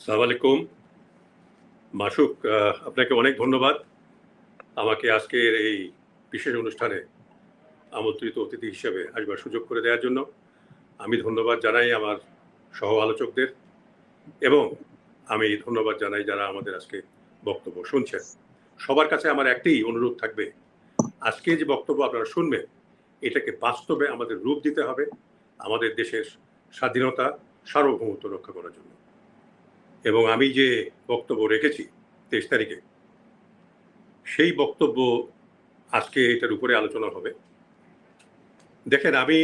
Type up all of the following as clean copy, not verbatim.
সালাম আলাইকুম মাসুক, আপনাকে অনেক ধন্যবাদ আমাকে আজকের এই বিশেষ অনুষ্ঠানে আমন্ত্রিত অতিথি হিসেবে আসবার সুযোগ করে দেওয়ার জন্য। আমি ধন্যবাদ জানাই আমার সহ আলোচকদের এবং আমি ধন্যবাদ জানাই যারা আমাদের আজকে বক্তব্য শুনছেন। সবার কাছে আমার একটাই অনুরোধ থাকবে, আজকে যে বক্তব্য আপনারা শুনবেন এটাকে বাস্তবে আমাদের রূপ দিতে হবে আমাদের দেশের স্বাধীনতা সার্বভৌমত্ব রক্ষা করার জন্য। এবং আমি যে বক্তব্য রেখেছি 23 তারিখে, সেই বক্তব্য আজকে এটার উপরে আলোচনা হবে। দেখেন, আমি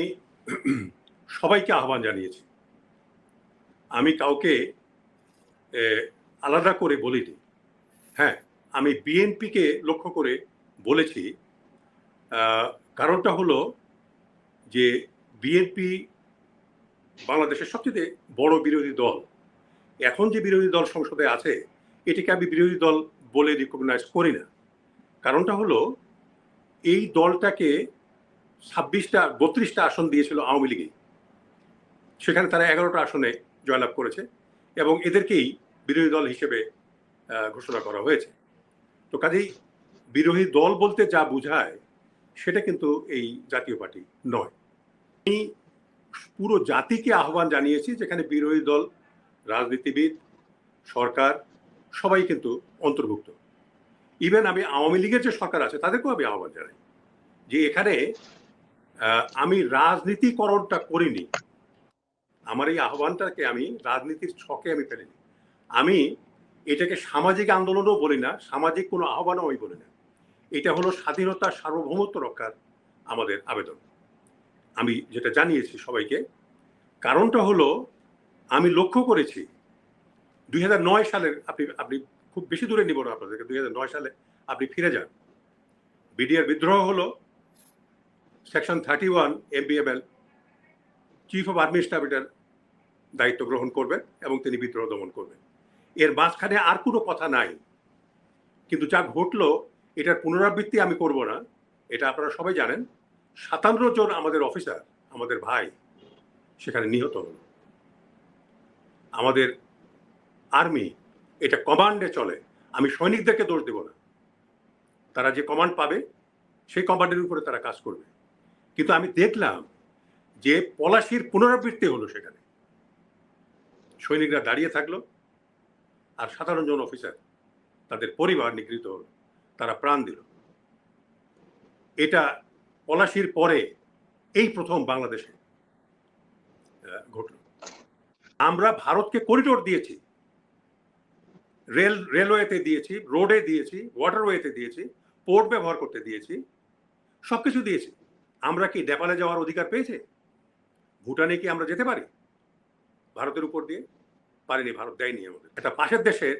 সবাইকে আহ্বান জানিয়েছি, আমি কাউকে আলাদা করে বলিনি। হ্যাঁ, আমি বিএনপিকে লক্ষ্য করে বলেছি। কারণটা হলো যে বিএনপি বাংলাদেশের সবচেয়ে বড় বিরোধী দল। এখন যে বিরোধী দল সংসদে আছে এটিকে আমি বিরোধী দল বলে রিকগনাইজ করি না। কারণটা হলো এই দলটাকে 32টা আসন দিয়েছিল আওয়ামী লীগে, সেখানে তারা 11টা আসনে জয়লাভ করেছে এবং এদেরকেই বিরোধী দল হিসেবে ঘোষণা করা হয়েছে। তো কাজেই বিরোধী দল বলতে যা বোঝায় সেটা কিন্তু এই জাতীয় পার্টি নয়। আমি পুরো জাতিকে আহ্বান জানিয়েছি, যেখানে বিরোধী দল, রাজনীতিবিদ, সরকার সবাই কিন্তু অন্তর্ভুক্ত। ইভেন আমি আওয়ামী লীগের যে সরকার আছে তাদেরকেও আমি আহ্বান জানাই যে এখানে আমি রাজনীতিকরণটা করিনি। আমার এই আহ্বানটাকে আমি রাজনীতির ছকে আমি ফেলিনি। আমি এটাকে সামাজিক আন্দোলনও বলি না, সামাজিক কোনো আহ্বানও আমি বলি না। এটা হলো স্বাধীনতা সার্বভৌমত্ব রক্ষার আমাদের আবেদন। আমি যেটা জানিয়েছি সবাইকে, কারণটা হলো আমি লক্ষ্য করেছি 2009 সালের, আপনি খুব বেশি দূরে নিব না আপনাদেরকে, 2009 সালে আপনি ফিরে যান। বিডিআর বিদ্রোহ হলো, section 31 MBML chief of army staff এটার দায়িত্ব গ্রহণ করবেন এবং তিনি বিদ্রোহ দমন করবেন। এর মাঝখানে আর কোনো কথা নাই। কিন্তু যা ঘটলো এটার পুনরাবৃত্তি আমি করব না, এটা আপনারা সবাই জানেন। 57 জন আমাদের অফিসার, আমাদের ভাই সেখানে নিহত হল। আমাদের আর্মি এটা কমান্ডে চলে, আমি সৈনিকদেরকে দোষ দেব না। তারা যে কমান্ড পাবে সেই কমান্ডের উপরে তারা কাজ করবে। কিন্তু আমি দেখলাম যে পলাশির পুনরাবৃত্তি হলো, সেখানে সৈনিকরা দাঁড়িয়ে থাকলো আর 57 জন অফিসার, তাদের পরিবার নিগৃহীত হলো, তারা প্রাণ দিল। এটা পলাশির পরে এই প্রথম বাংলাদেশে ঘটল। আমরা ভারতকে করিডোর দিয়েছি, রেলওয়েতে দিয়েছি, রোডে দিয়েছি, ওয়াটারওয়েতে দিয়েছি, পোর্ট ব্যবহার করতে দিয়েছি, সবকিছু দিয়েছি। আমরা কি নেপালে যাওয়ার অধিকার পেয়েছে? ভুটানে কি আমরা যেতে পারি ভারতের উপর দিয়ে? পারিনি, ভারত দেয়নি আমাদের। একটা পাশের দেশের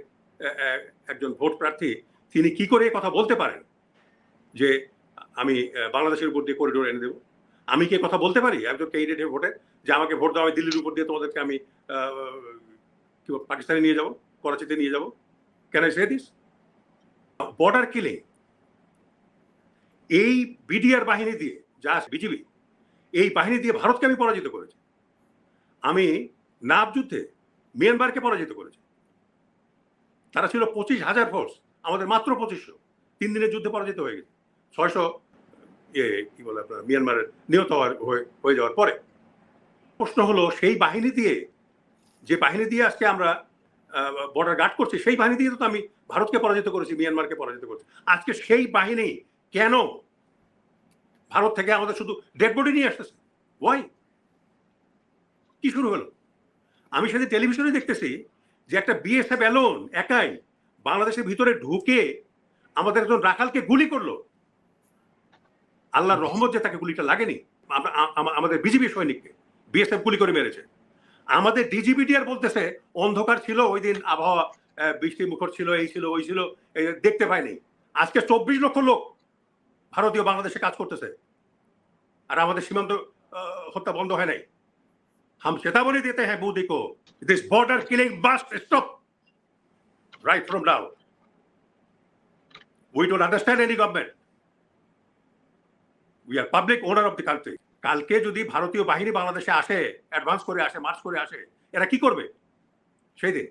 একজন ভোট প্রার্থী, তিনি কি করে কথা বলতে পারেন যে আমি বাংলাদেশের উপর দিয়ে করিডোর এনে দেবো? আমি কি কথা বলতে পারি একজন ক্যান্ডিডেট ভোটে যে আমাকে ভোট দাও, আমি দিল্লির উপর দিয়ে তোমাদেরকে আমি কি পাকিস্তানে নিয়ে যাব, করাচিতে নিয়ে যাব? Can I say this? Border killing এই বিডিআর বাহিনী দিয়ে, যা বিজিবি, এই বাহিনী দিয়ে ভারতকে আমি পরাজিত করেছি। আমি নাব যুদ্ধে মিয়ানমারকে পরাজিত করেছি। তারা ছিল 25,000 ফোর্স, আমাদের মাত্র 2500। 3 দিনের যুদ্ধে পরাজিত হয়ে গেছে। 600 কি বলে আপনার মিয়ানমারের নিহত হয়ে যাওয়ার পরে। প্রশ্ন হলো, সেই বাহিনী দিয়ে, যে বাহিনী দিয়ে আজকে আমরা বর্ডার গার্ড করছি, সেই বাহিনী দিয়ে তো আমি ভারতকে পরাজিত করেছি, মিয়ানমারকে পরাজিত করেছি। আজকে সেই বাহিনী কেন ভারত থেকে আমাদের শুধু ডেড বডি নিয়ে আসতেছে? ওয়াই? কি শুরু হলো? আমি সেদিন টেলিভিশনে দেখতেছি যে একটা বিএসএফ অ্যালোন একাই বাংলাদেশের ভিতরে ঢুকে আমাদের একজন রাখালকে গুলি করলো। আল্লাহর রহমত যে তাকে গুলিটা লাগেনি, আমাদের বিজিবি সৈনিককে বিএসএফ গুলি করে মেরেছে। আমাদের ডিজিবিডিআর বলতেছে অন্ধকার ছিল ওই দিন, আবহাওয়া বৃষ্টি মুখর ছিল, এই ছিল ওই ছিল, দেখতে পাইনি। আজকে 24 লক্ষ লোক ভারতীয় বাংলাদেশে কাজ করতেছে আর আমাদের সীমান্ত হত্যা বন্ধ হয় নাই। हम चेतावनी देते हैं मोदी को, this border killing must stop right from now. We don't understand any government. We are public owner of the country. কালকে যদি ভারতীয় বাহিনী বাংলাদেশে আসে, অ্যাডভান্স করে আসে, মার্চ করে আসে, এরা কি করবে সেই দিন?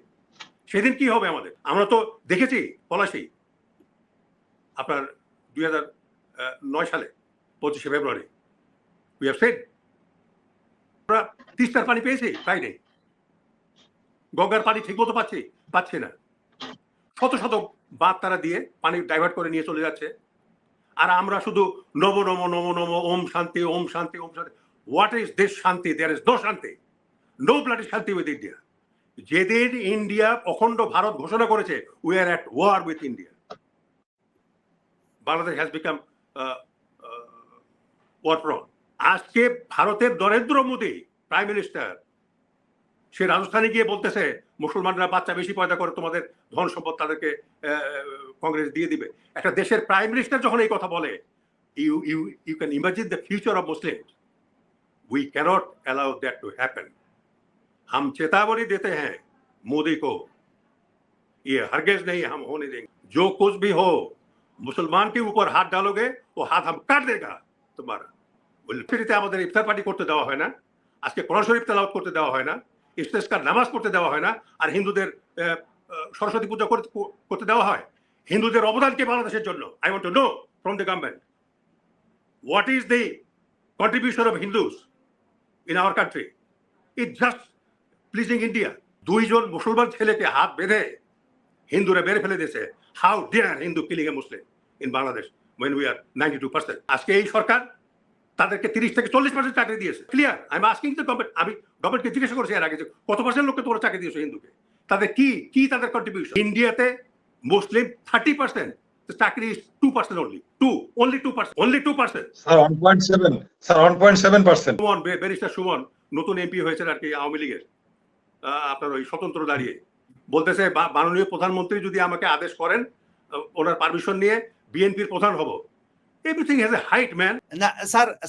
সেদিন কি হবে আমাদের? আমরা তো দেখেছি পলাশী আপনার 2009 সালে 25শে ফেব্রুয়ারি উই হ্যাভ সেড আমরা তিস্তার পানি পেয়েছি, পাই নাই। গঙ্গার পানি ঠিক মতো পাচ্ছি না। শত শত বাঁধ তারা দিয়ে পানি ডাইভার্ট করে নিয়ে চলে যাচ্ছে, আর আমরা শুধু নম নম নম নম ওম শান্তি ওম শান্তি ওম শান্তি। What is this shanti? There is no shanti, no bloody shanti with India. যেদিন ইন্ডিয়া অখণ্ড ভারত ঘোষণা করেছে, we are at war with India. Bangladesh has become war prone. আজকে ভারতের নরেন্দ্র মোদী প্রাইম মিনিস্টার, সে রাজস্থানে গিয়ে বলতেছে মুসলমানরা বাচ্চা বেশি পয়দা করে, তোমাদের ধন সম্পদ তাদেরকে কংগ্রেস দিয়ে দিবে। একটা দেশের প্রাইম মিনিস্টার যখন এই কথা বলে, you can imagine the future of Muslims. We cannot allow that to happen. हम चेतावनी देते हैं मोदी को, ये हरगिज नहीं हम होने देंगे। जो कुछ भी हो, मुसलमान के ऊपर हाथ डालोगे वो हाथ हम काट देगा तुम्हारा। ফিরিতে আমাদের ইফতার পার্টি করতে দেওয়া হয় না, আজকে কোরআন শরীফ তেলাওয়াত করতে দেওয়া হয় না, ইস্তেসকার নামাজ পড়তে দেওয়া হয় না, আর হিন্দুদের সরস্বতী পূজা করতে দেওয়া হয়। হিন্দুদের অবদান কি বাংলাদেশের জন্য? I want to know from the government, what is the contribution of Hindus in our country? It just pleasing India. দুইজন মুসলমান ছেলেকে হাত বেঁধে হিন্দুরা বেড়ে ফেলে দিয়েছে। How dare Hindu killing a Muslim in Bangladesh when we are 92%? আজকে এই সরকার তাদেরকে 30 থেকে 40% চাকরি দিয়েছে। Clear? I am asking the government. আমি গভর্নমেন্টকে জিজ্ঞাসা করেছি এর আগে যে কত পার্সেন্ট লোককে তোমরা চাকরি দিয়েছো হিন্দুকে? তাদের কি তাদের কন্ট্রিবিউশন? ইন্ডিয়াতে মুসলিম 30%, চাকরি is 2% only 2%। Sir 1.7, sir 1.7%। Suman, barrister Suman নতুন এমপি হয়েছেন আর কি আওয়ামী লীগের, আপনার ওই স্বতন্ত্র দাঁড়িয়ে বলতেছে মাননীয় প্রধানমন্ত্রী যদি আমাকে আদেশ করেন, ওনার পারমিশন নিয়ে বিএনপির প্রধান হব। Everything has a height man. না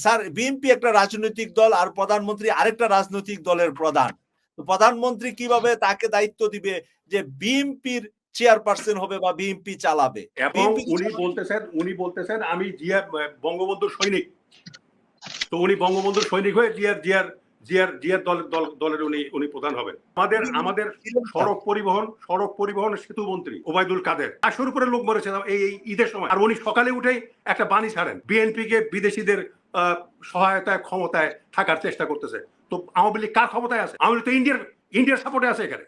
স্যার, বিএনপি একটা রাজনৈতিক দল আর প্রধানমন্ত্রী আরেকটা রাজনৈতিক দলের প্রধান। তো প্রধানমন্ত্রী কিভাবে তাকে দায়িত্ব দিবে যে বিএনপির চেয়ারপারসন হবে বা বিএনপি চালাবে? এবং উনি বলতেছেন আমি বঙ্গবন্ধুর সৈনিক। তো উনি বঙ্গবন্ধুর সৈনিক হয়ে জিয়ার দলের উনি প্রধান হবেন। আমাদের সড়ক পরিবহন সেতু মন্ত্রী ওবায়দুল কাদের 500 উপরে লোক মরেছে এই ঈদের সময়, আর উনি সকালে উঠেই একটা বাণী ছাড়েন, বিএনপি কে বিদেশিদের সহায়তায় ক্ষমতায় থাকার চেষ্টা করতেছে। তো আওয়ামী লীগ কার ক্ষমতায় আছে? আওয়ামী লীগ তো ইন্ডিয়ার সাপোর্টে আছে এখানে।